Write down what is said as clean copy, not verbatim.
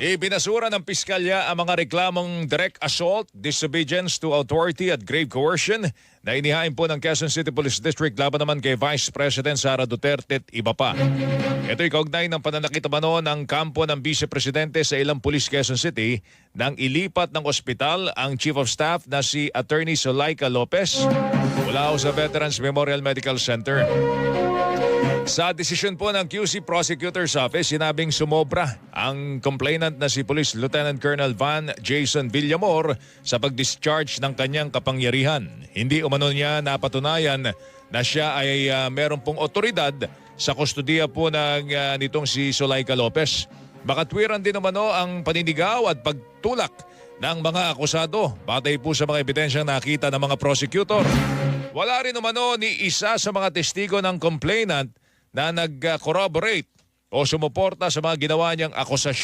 Ibinasura ng piskalya ang mga reklamong direct assault, disobedience to authority at grave coercion na inihain po ng Quezon City Police District laban naman kay Vice President Sara Duterte at iba pa. Ito'y kaugnay ng pananakit umano ng kampo ng Vice Presidente sa ilang pulis Quezon City nang ilipat ng ospital ang Chief of Staff na si Attorney Zulaika Lopez mula sa Veterans Memorial Medical Center. Sa desisyon po ng QC Prosecutor's Office, sinabing sumobra ang complainant na si Police Lieutenant Colonel Van Jason Villamor sa pag-discharge ng kanyang kapangyarihan. Hindi umano niya napatunayan na siya ay meron pong otoridad sa kustudiya po nitong si Zulaika Lopez. Makatwiran din umano ang paninigaw at pagtulak ng mga akusado batay po sa mga ebidensyang nakita ng mga prosecutor. Wala rin umano ni isa sa mga testigo ng complainant na nag-corroborate o sumuporta sa mga ginawa niyang akusasyon.